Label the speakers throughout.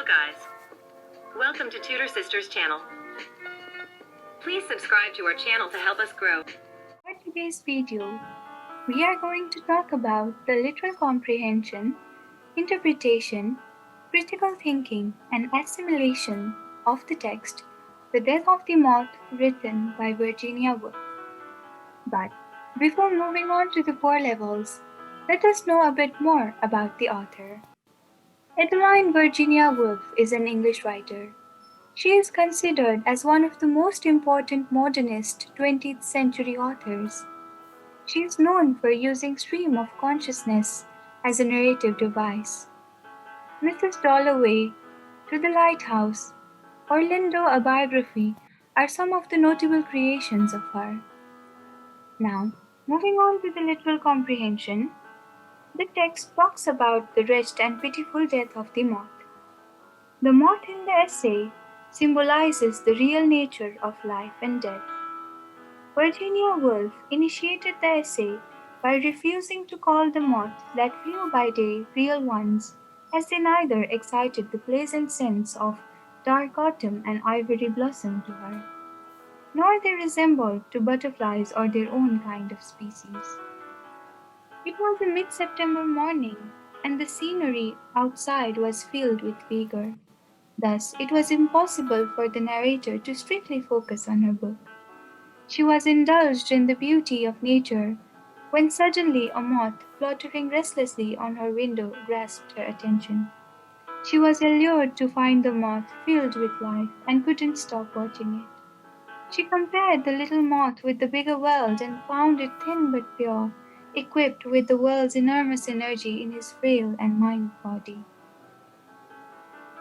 Speaker 1: guys. Welcome to Tutor Sisters channel. Please subscribe to our channel to help us grow.
Speaker 2: For today's video, we are going to talk about the literal comprehension, interpretation, critical thinking, and assimilation of the text, The Death of the Moth, written by Virginia Woolf. But before moving on to the core levels, let us know a bit more about the author. Adeline Virginia Woolf is an English writer. She is considered as one of the most important modernist 20th century authors. She is known for using stream of consciousness as a narrative device. Mrs. Dalloway, To the Lighthouse, or Lindo, a biography, are some of the notable creations of her. Now, moving on to the literal comprehension, the text talks about the wretched and pitiful death of the moth. The moth in the essay symbolizes the real nature of life and death. Virginia Woolf initiated the essay by refusing to call the moths that flew by day real ones, as they neither excited the pleasant sense of dark autumn and ivory blossom to her, nor they resembled to butterflies or their own kind of species. It was a mid-September morning, and the scenery outside was filled with vigor. Thus, it was impossible for the narrator to strictly focus on her book. She was indulged in the beauty of nature when suddenly a moth fluttering restlessly on her window grasped her attention. She was allured to find the moth filled with life and couldn't stop watching it. She compared the little moth with the bigger world and found it thin but pure, equipped with the world's enormous energy in his frail and minute body.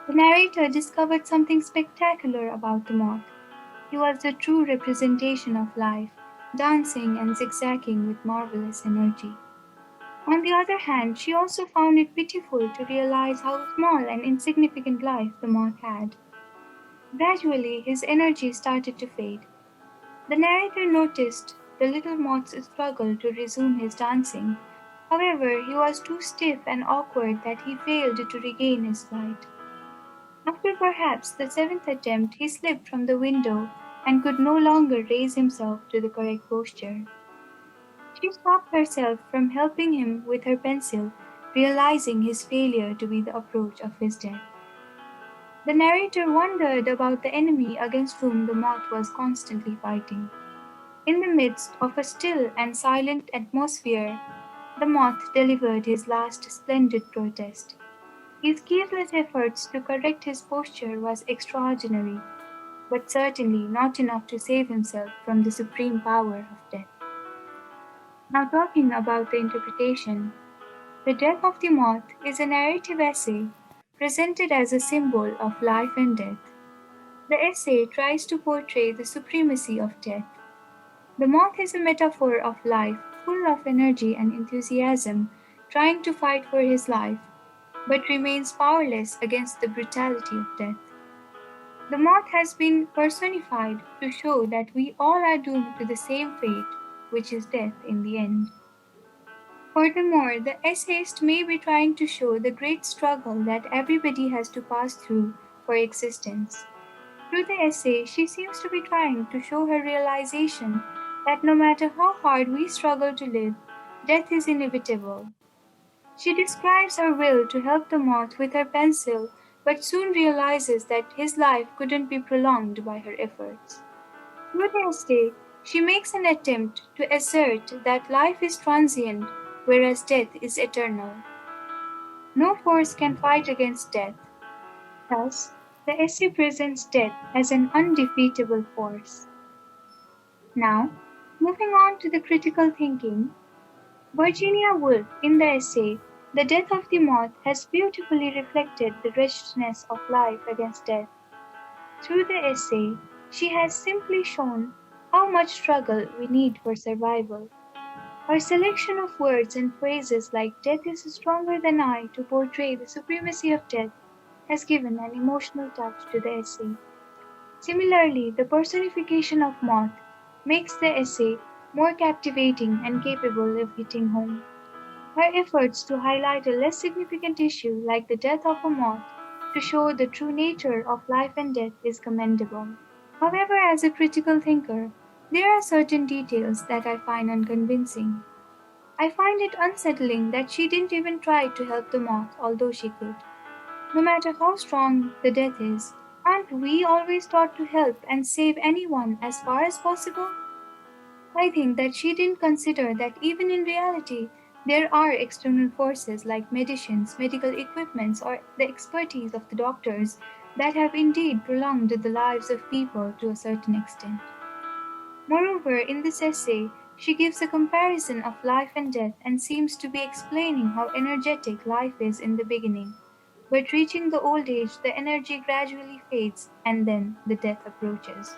Speaker 2: The narrator discovered something spectacular about the moth. He was the true representation of life, dancing and zigzagging with marvelous energy. On the other hand, she also found it pitiful to realize how small and insignificant life the moth had. Gradually, his energy started to fade. The narrator noticed the little moth's struggle to resume his dancing. However, he was too stiff and awkward that he failed to regain his flight. After perhaps the seventh attempt, he slipped from the window and could no longer raise himself to the correct posture. She stopped herself from helping him with her pencil, realizing his failure to be the approach of his death. The narrator wondered about the enemy against whom the moth was constantly fighting. In the midst of a still and silent atmosphere, the moth delivered his last splendid protest. His careless efforts to correct his posture was extraordinary, but certainly not enough to save himself from the supreme power of death. Now talking about the interpretation, The Death of the Moth is a narrative essay presented as a symbol of life and death. The essay tries to portray the supremacy of death. The moth is a metaphor of life, full of energy and enthusiasm, trying to fight for his life, but remains powerless against the brutality of death. The moth has been personified to show that we all are doomed to the same fate, which is death in the end. Furthermore, the essayist may be trying to show the great struggle that everybody has to pass through for existence. Through the essay, she seems to be trying to show her realization that no matter how hard we struggle to live, death is inevitable. She describes her will to help the moth with her pencil, but soon realizes that his life couldn't be prolonged by her efforts. Through the essay, she makes an attempt to assert that life is transient, whereas death is eternal. No force can fight against death. Thus, the essay presents death as an undefeatable force. Now, moving on to the critical thinking, Virginia Woolf, in the essay, The Death of the Moth, has beautifully reflected the wretchedness of life against death. Through the essay, she has simply shown how much struggle we need for survival. Her selection of words and phrases like "death is stronger than I" to portray the supremacy of death has given an emotional touch to the essay. Similarly, the personification of moth makes the essay more captivating and capable of hitting home. Her efforts to highlight a less significant issue like the death of a moth to show the true nature of life and death is commendable. However, as a critical thinker, there are certain details that I find unconvincing. I find it unsettling that she didn't even try to help the moth, although she could. No matter how strong the death is, aren't we always taught to help and save anyone as far as possible? I think that she didn't consider that even in reality, there are external forces like medicines, medical equipments, or the expertise of the doctors that have indeed prolonged the lives of people to a certain extent. Moreover, in this essay, she gives a comparison of life and death and seems to be explaining how energetic life is in the beginning. But reaching the old age, the energy gradually fades and then the death approaches.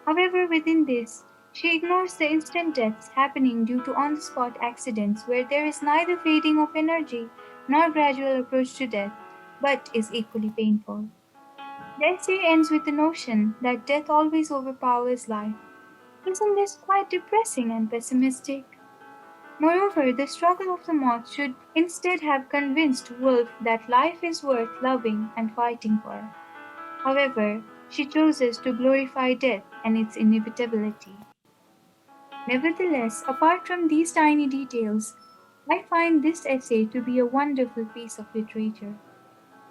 Speaker 2: However, within this, she ignores the instant deaths happening due to on the spot accidents where there is neither fading of energy nor gradual approach to death, but is equally painful. The essay ends with the notion that death always overpowers life. Isn't this quite depressing and pessimistic? Moreover, the struggle of the moth should instead have convinced Wolf that life is worth loving and fighting for. However, she chooses to glorify death and its inevitability. Nevertheless, apart from these tiny details, I find this essay to be a wonderful piece of literature.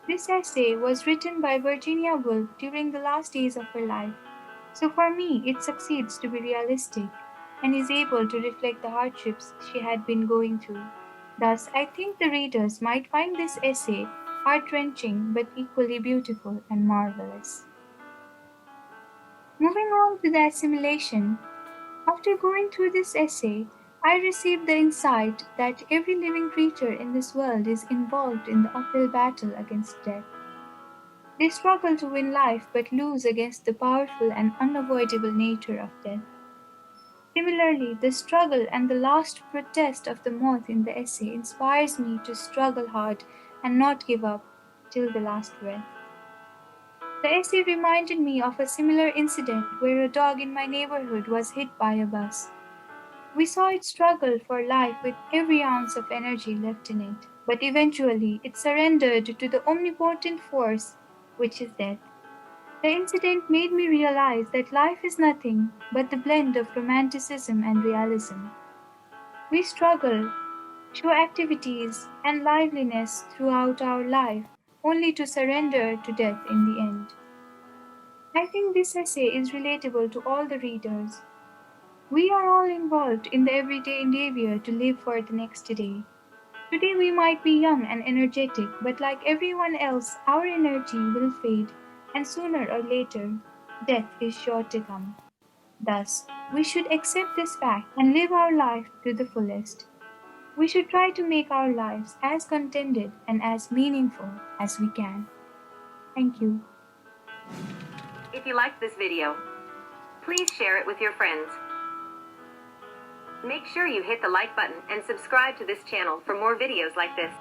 Speaker 2: This essay was written by Virginia Woolf during the last days of her life, so for me it succeeds to be realistic and is able to reflect the hardships she had been going through. Thus, I think the readers might find this essay heart-wrenching but equally beautiful and marvelous. Moving on to the assimilation, after going through this essay, I received the insight that every living creature in this world is involved in the uphill battle against death. They struggle to win life but lose against the powerful and unavoidable nature of death. Similarly, the struggle and the last protest of the moth in the essay inspires me to struggle hard and not give up till the last breath. The essay reminded me of a similar incident where a dog in my neighborhood was hit by a bus. We saw it struggle for life with every ounce of energy left in it, but eventually it surrendered to the omnipotent force, which is death. The incident made me realize that life is nothing but the blend of romanticism and realism. We struggle, show activities and liveliness throughout our life, only to surrender to death in the end. I think this essay is relatable to all the readers. We are all involved in the everyday endeavor to live for the next day. Today we might be young and energetic, but like everyone else, our energy will fade, and sooner or later, death is sure to come. Thus, we should accept this fact and live our life to the fullest. We should try to make our lives as contented and as meaningful as we can. Thank you.
Speaker 1: If you liked this video, please share it with your friends. Make sure you hit the like button and subscribe to this channel for more videos like this.